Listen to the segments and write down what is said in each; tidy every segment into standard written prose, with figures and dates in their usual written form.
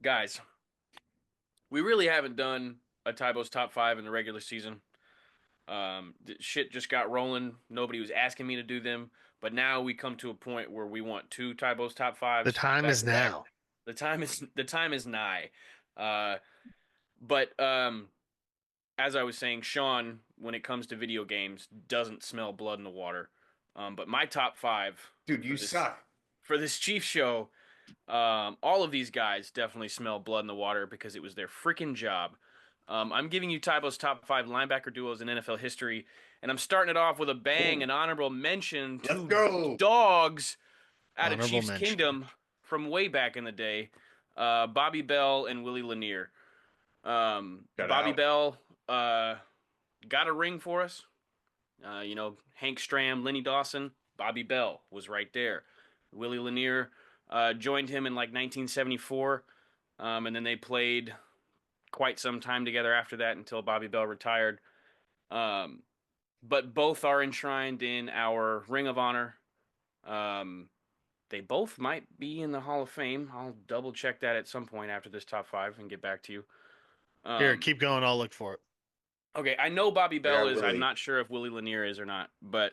Guys, we really haven't done a TyBo's top five in the regular season. Shit just got rolling. Nobody was asking me to do them, but now we come to a point where we want two TyBo's top The fives time back is to back. now. The time is nigh. Uh, but as I was saying, Sean, when it comes to video games, doesn't smell blood in the water. But my top five Dude, for you this suck. Chief show, all of these guys definitely smell blood in the water because it was their freaking job. I'm giving you TyBo's top five linebacker duos in NFL history, and I'm starting it off with a bang, Oh, an honorable mention let's to go. dogs out of Honorable Chiefs mention. Kingdom from way back in the day, Bobby Bell and Willie Lanier. Shout Bobby out. Bell got a ring for us. Hank Stram, Lenny Dawson, Bobby Bell was right there. Willie Lanier joined him in like 1974, and then they played quite some time together after that until Bobby Bell retired. Um, but both are enshrined in our Ring of Honor. Um, they both might be in the Hall of Fame. I'll double check that at some point after this top five and get back to you. Here, Um, keep going. I'll look for it. okay, I know Bobby I Bell got is. I'm Willie. not sure if Willie Lanier is or not, but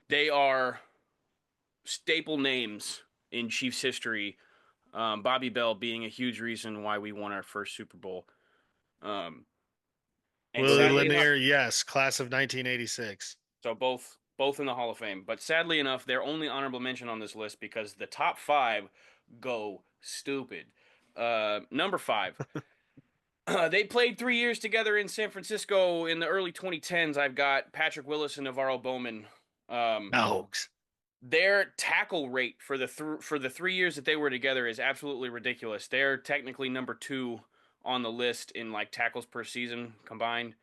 they are staple names in Chiefs history. Bobby Bell being a huge reason why we won our first Super Bowl. Um, and Willie sadly enough, Lanier, yes, class of 1986. so both in the Hall of Fame. But sadly enough, they're only honorable mention on this list because the top five go stupid. Number five. They played 3 years together in San Francisco in the early 2010s. I've got Patrick Willis and Navarro Bowman. Um, Dogs. their tackle rate for the 3 years that they were together is absolutely ridiculous. They're technically number two on the list in like tackles per season combined.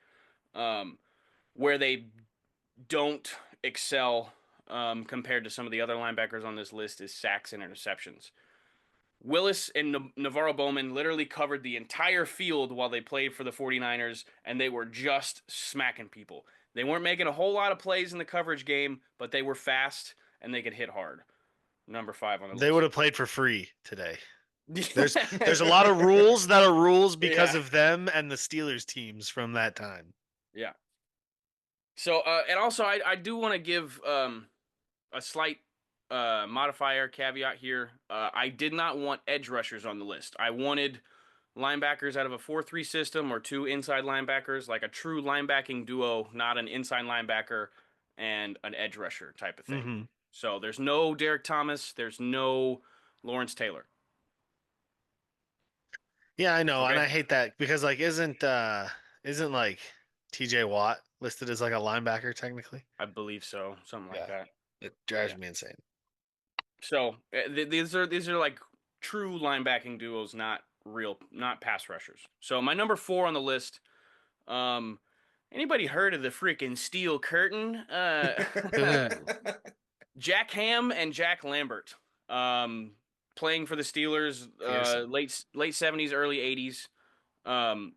Um, where they don't excel compared to some of the other linebackers on this list is sacks and interceptions. Willis and Navarro Bowman literally covered the entire field while they played for the 49ers, and they were just smacking people. They weren't making a whole lot of plays in the coverage game, but they were fast and they could hit hard. Number five on the They would list. have played for free today. There's a lot of rules that are rules because Yeah, of them and the Steelers teams from that time. yeah. So, and also, I do want to give a slight modifier caveat here. I did not want edge rushers on the list. I wanted linebackers out of a 4-3 system or two inside linebackers, like a true linebacking duo, not an inside linebacker and an edge rusher type of thing. Hmm. So there's no Derek Thomas, there's no Lawrence Taylor. Yeah, I know, and Okay? I hate that because like isn't like TJ Watt listed as like a linebacker technically? I believe so, something like Yeah. that. It drives Yeah. me insane. So these are like true linebacking duos, not real, not pass rushers. So my number four on the list. Um, Anybody heard of the freaking Steel Curtain? Jack Ham and Jack Lambert, um, playing for the Steelers, Fearsome. late 70s, early 80s. Um,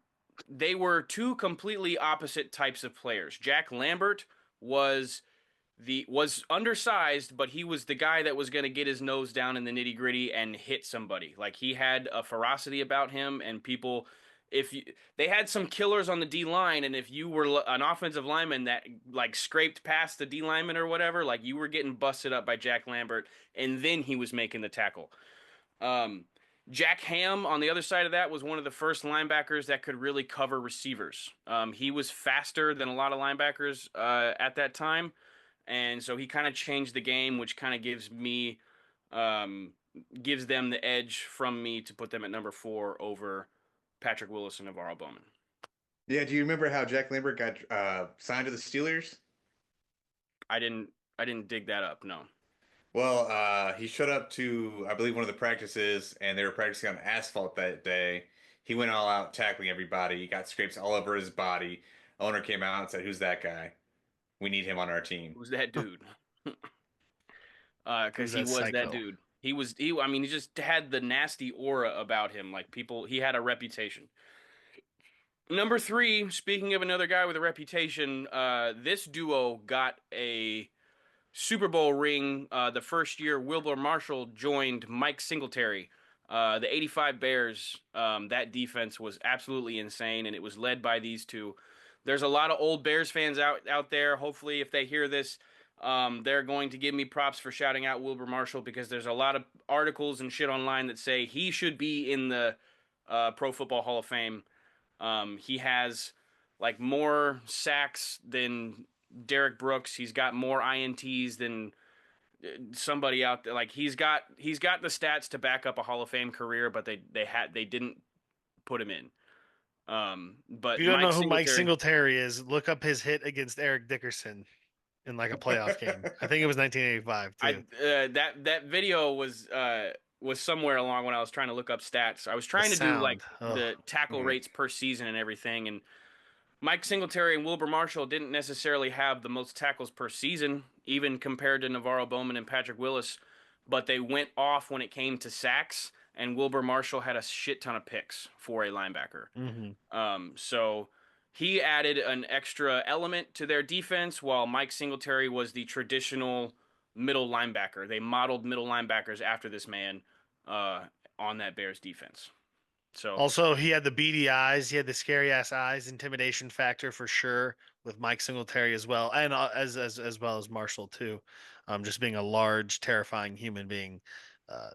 they were two completely opposite types of players. Jack Lambert was was undersized, but he was the guy that was going to get his nose down in the nitty gritty and hit somebody. Like he had a ferocity about him, and people, if you, they had some killers on the D line, and if you were an offensive lineman that like scraped past the D lineman or whatever, like you were getting busted up by Jack Lambert, and then he was making the tackle. Um, Jack Ham on the other side of that was one of the first linebackers that could really cover receivers. He was faster than a lot of linebackers at that time, and so he kind of changed the game, which kind of um, gives them the edge from me to put them at number four over Patrick Willis and Navarro Bowman. Yeah, do you remember how Jack Lambert got signed to the Steelers? I didn't dig that up. No. Well, he showed up to, I believe, one of the practices, and they were practicing on asphalt that day. He went all out tackling everybody. He got scrapes all over his body. Owner came out and said, "Who's that guy? We need him on our team." Who's that dude? Who's Because he that was that psycho? dude. He. I mean, he just had the nasty aura about him. Like people, he had a reputation. Number three, speaking of another guy with a reputation, this duo got a Super Bowl ring the first year Wilbur Marshall joined Mike Singletary. The 85 Bears, that defense was absolutely insane, and it was led by these two. There's a lot of old Bears fans out there. Hopefully, if they hear this, they're going to give me props for shouting out Wilbur Marshall, because there's a lot of articles and shit online that say he should be in the Pro Football Hall of Fame. He has like more sacks than Derek Brooks. He's got more INTs than somebody out there. Like he's got the stats to back up a Hall of Fame career, but they didn't put him in. If But you don't know Mike who Mike Singletary, Singletary is, look up his hit against Eric Dickerson in like a playoff game. I think it was 1985 I too. that video was somewhere along when I was trying to look up stats. I was The trying to do like sound. Oh, the tackle Mhm. rates per season and everything, and Mike Singletary and Wilbur Marshall didn't necessarily have the most tackles per season, even compared to Navarro Bowman and Patrick Willis, but they went off when it came to sacks, and Wilbur Marshall had a shit ton of picks for a linebacker. hmm So he added an extra element to their defense, while Mike Singletary was the traditional middle linebacker. They modeled middle linebackers after this man uh, on that Bears defense. So Also, he had the beady eyes. He had the scary ass eyes, intimidation factor for sure with Mike Singletary as well, and as well as Marshall too. Just being a large, terrifying human being.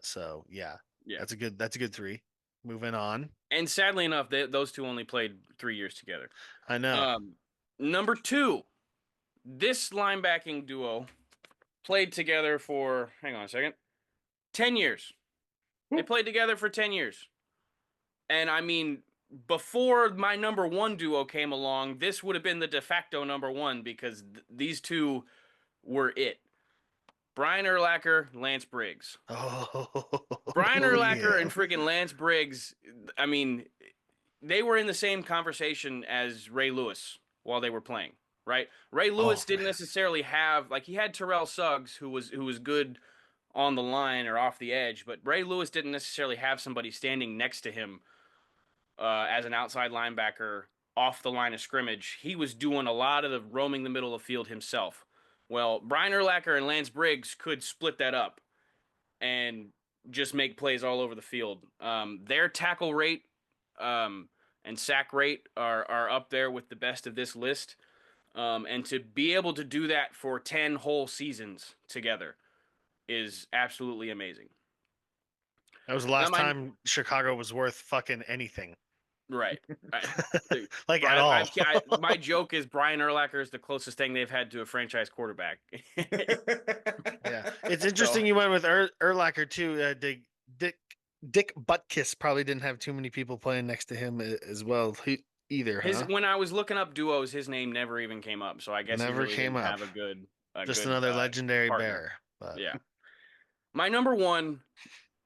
So yeah, yeah, that's a good three. Moving on. and sadly enough, those two only played 3 years together. I know. Um, Number two, this linebacking duo played together for, hang on a second, 10 years. They played together for 10 years. And I mean, before my number one duo came along, this would have been the de facto number one, because these two were it. Brian Urlacher, Lance Briggs. Brian Oh Urlacher yeah. and freaking Lance Briggs, I mean, they were in the same conversation as Ray Lewis while they were playing, right? Ray Oh Lewis didn't man. necessarily have, like, he had Terrell Suggs who was good on the line or off the edge, but Ray Lewis didn't necessarily have somebody standing next to him as an outside linebacker off the line of scrimmage. He was doing a lot of the roaming the middle of the field himself. Well, Brian Urlacher and Lance Briggs could split that up and just make plays all over the field. Their tackle rate and sack rate are up there with the best of this list. And to be able to do that for 10 whole seasons together is absolutely amazing. That was the Now, last time Chicago was worth fucking anything. right. Like at all. My joke is Brian Urlacher is the closest thing they've had to a franchise quarterback. Yeah. It's So, interesting you went with Urlacher too. Dick Buttkiss probably didn't have too many people playing next to him as well either, huh? when I was looking up duos, his name never even came up. So I guess he Never really came didn't up. have a good Just another legendary partner. bear. But Yeah. My number one,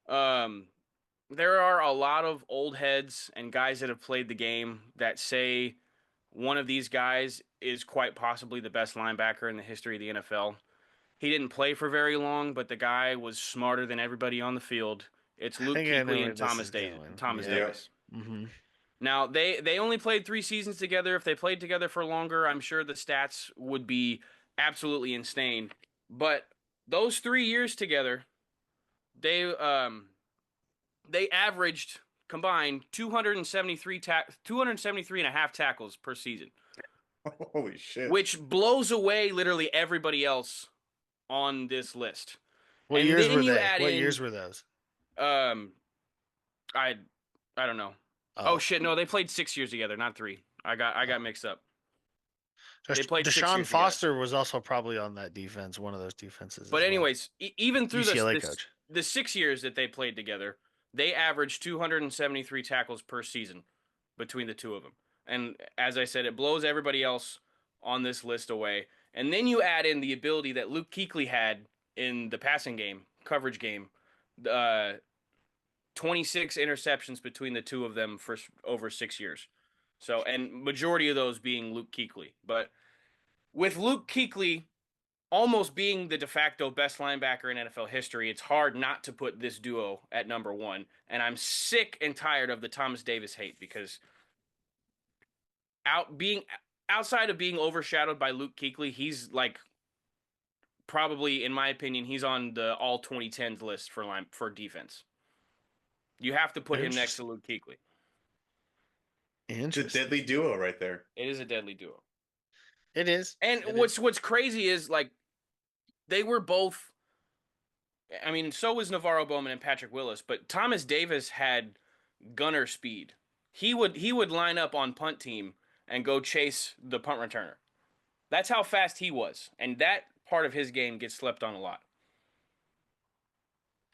um, there are a lot of old heads and guys that have played the game that say one of these guys is quite possibly the best linebacker in the history of the NFL. He didn't play for very long, but the guy was smarter than everybody on the field. It's I Luke think I know Kuechly where and this is going. Thomas Yeah. Yep. Davis. hmm Now they only played 3 seasons together. If they played together for longer, I'm sure the stats would be absolutely insane. But those 3 years together, they averaged combined 273 and a half tackles per season, Holy shit. which blows away literally everybody else on this list. What And years then were you they? add What in years were those? um I I don't know. Oh Oh, shit, no, they played 6 years together, not 3. I got mixed up. They played 6 Deshaun years together. Foster was also probably on that defense, one of those defenses. But as well. anyways, even through UCLA coach. the 6 years that they played together, they averaged 273 tackles per season between the two of them. And as I said, it blows everybody else on this list away. And then you add in the ability that Luke Kuechly had in the passing game, coverage game, 26 interceptions between the two of them for over 6 years. So, and majority of those being Luke Kuechly. But with Luke Kuechly almost being the de facto best linebacker in NFL history, it's hard not to put this duo at number one. And I'm sick and tired of the Thomas Davis hate, because outside of being overshadowed by Luke Kuechly, he's like probably, in my opinion, he's on the all 2010s list for defense. You have to put him next to Interesting. Luke Kuechly. It's a Interesting. deadly duo right there. It is a deadly duo. It is. And It what's is. what's crazy is like they were both. I mean, so was Navarro Bowman and Patrick Willis, but Thomas Davis had gunner speed. He would line up on punt team and go chase the punt returner. That's how fast he was, and that part of his game gets slept on a lot.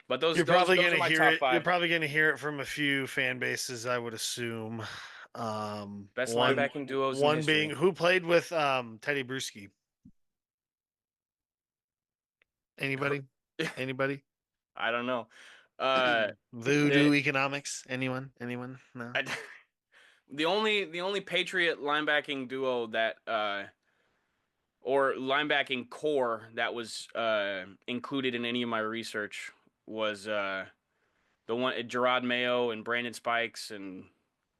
But those You're those probably those are gonna my hear top it. You're five probably gonna hear it from a few fan bases, I would assume. best One linebacking duos in one being history. who played with Teddy Bruschi. Anybody? Anybody? I don't know. Uh, Voodoo the economics? Anyone? Anyone? No. I, the only Patriot linebacking duo that or linebacking core that was included in any of my research was the one Gerard Mayo and Brandon Spikes and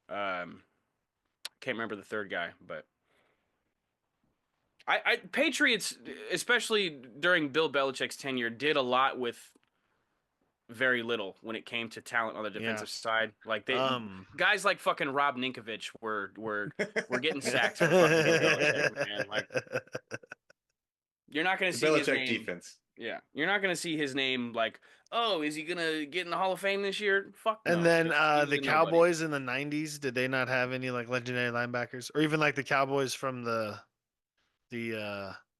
can't remember the third guy, but I Patriots, especially during Bill Belichick's tenure, did a lot with very little when it came to talent on the Yeah. defensive side. Like they Um. guys like fucking Rob Ninkovich were getting sacks for fucking Bill Belichick, man. Like you're not gonna The see his Belichick name. defense. Yeah, you're not gonna see his name like, oh, is he gonna get in the Hall of Fame this year? Fuck And no, then because he was the a nobody. Cowboys in the '90s, did they not have any like legendary linebackers, or even like the Cowboys from the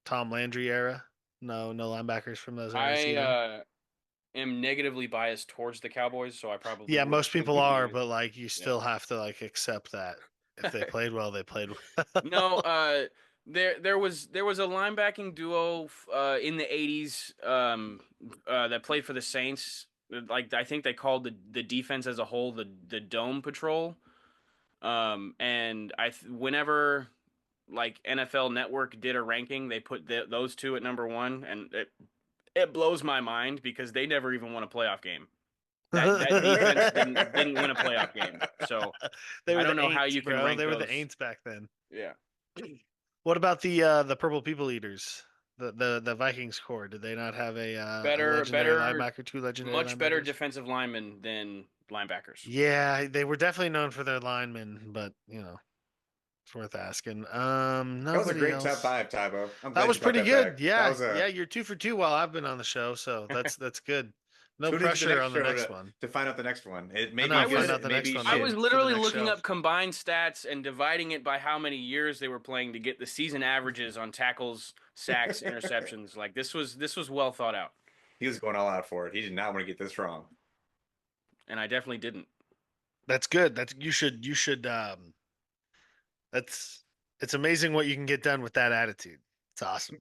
Tom Landry era? No, no linebackers from those eras I either. am negatively biased towards the Cowboys, so I probably Yeah, would. most people are, but like you Yeah. still have to like accept that if they played well, they played No, well. there was a linebacking duo in the '80s that played for the Saints. Like I think they called the defense as a whole the Dome Patrol. And whenever like NFL Network did a ranking, they put those two at number one, and it blows my mind because they never even won a playoff game. That defense didn't win a playoff game. So They I were don't the know how Aints, you can bro. rank They were the those. Aints back then. Yeah. What about the Purple People Eaters? The Vikings core. Did they not have a Better, legendary better, linebacker, two legendary much better linebackers? defensive linemen than linebackers. Yeah, they were definitely known for their linemen, but it's worth asking. That was a Nobody great top else. five, Tybo. I'm That glad was you brought pretty that good. back. That Yeah, was yeah, a you're 2 for 2 while I've been on the show, so that's good. No tune into the pressure next on the show next one. to find out the next one. It I may know. be I Find was out good, the it may next be one. I Move was shit. them to the literally next looking shelf. up combined stats and dividing it by how many years they were playing to get the season averages on tackles, sacks, interceptions. Like this was well thought out, He was going all out for it. He did not want to get this wrong. and I definitely didn't. That's good. That's you should. That's it's amazing what you can get done with that attitude. It's awesome.